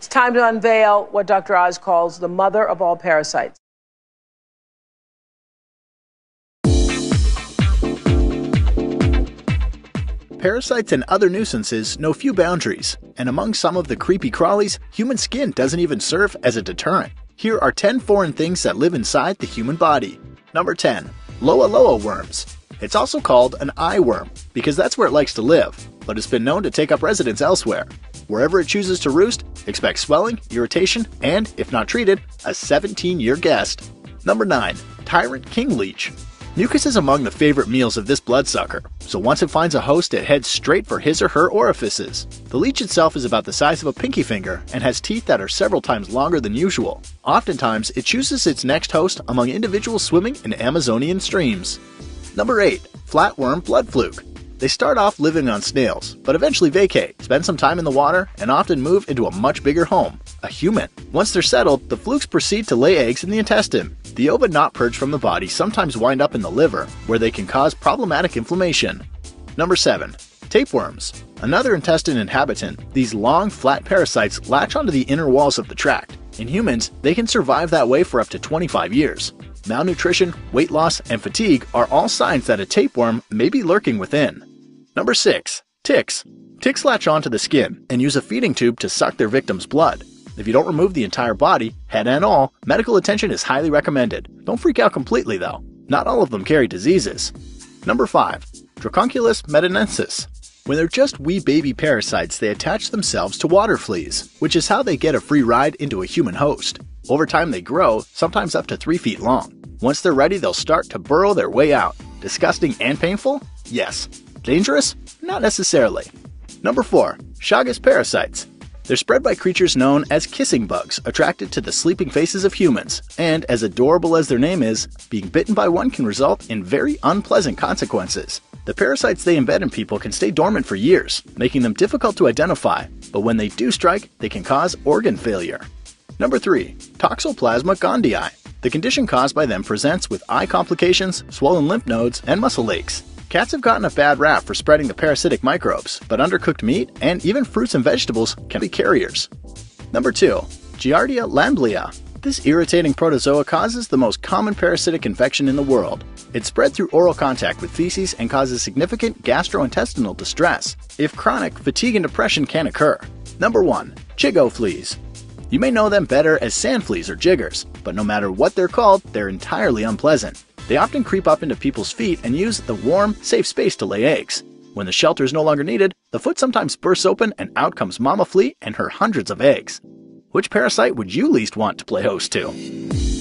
It's time to unveil what Dr. Oz calls the mother of all parasites. Parasites and other nuisances know few boundaries, and among some of the creepy crawlies, human skin doesn't even serve as a deterrent. Here are 10 foreign things that live inside the human body. Number 10. Loa loa worms. It's also called an eye worm, because that's where it likes to live, but it's been known to take up residence elsewhere. Wherever it chooses to roost, expect swelling, irritation, and, if not treated, a 17-year guest. Number 9. Tyrant king leech. Mucus is among the favorite meals of this bloodsucker, so once it finds a host it heads straight for his or her orifices. The leech itself is about the size of a pinky finger and has teeth that are several times longer than usual. Oftentimes, it chooses its next host among individuals swimming in Amazonian streams. Number 8. Flatworm blood fluke. They start off living on snails, but eventually vacate, spend some time in the water, and often move into a much bigger home, a human. Once they're settled, the flukes proceed to lay eggs in the intestine. The ova not purged from the body sometimes wind up in the liver, where they can cause problematic inflammation. Number 7. Tapeworms. Another intestine inhabitant, these long, flat parasites latch onto the inner walls of the tract. In humans, they can survive that way for up to 25 years. Malnutrition, weight loss, and fatigue are all signs that a tapeworm may be lurking within. Number 6. Ticks. Ticks latch onto the skin and use a feeding tube to suck their victim's blood. If you don't remove the entire body, head and all, medical attention is highly recommended. Don't freak out completely though. Not all of them carry diseases. Number 5. Dracunculus medinensis. When they're just wee baby parasites, they attach themselves to water fleas, which is how they get a free ride into a human host. Over time they grow, sometimes up to 3 feet long. Once they're ready, they'll start to burrow their way out. Disgusting and painful? Yes. Dangerous? Not necessarily. Number 4. Chagas parasites. They're spread by creatures known as kissing bugs, attracted to the sleeping faces of humans, and as adorable as their name is, being bitten by one can result in very unpleasant consequences. The parasites they embed in people can stay dormant for years, making them difficult to identify, but when they do strike, they can cause organ failure. Number 3. Toxoplasma gondii. The condition caused by them presents with eye complications, swollen lymph nodes, and muscle aches. Cats have gotten a bad rap for spreading the parasitic microbes, but undercooked meat and even fruits and vegetables can be carriers. Number 2. Giardia lamblia. This irritating protozoa causes the most common parasitic infection in the world. It's spread through oral contact with feces and causes significant gastrointestinal distress. If chronic, fatigue and depression can occur. Number 1. Chigo fleas. You may know them better as sand fleas or jiggers, but no matter what they're called, they're entirely unpleasant. They often creep up into people's feet and use the warm, safe space to lay eggs. When the shelter is no longer needed, the foot sometimes bursts open and out comes Mama Flea and her hundreds of eggs. Which parasite would you least want to play host to?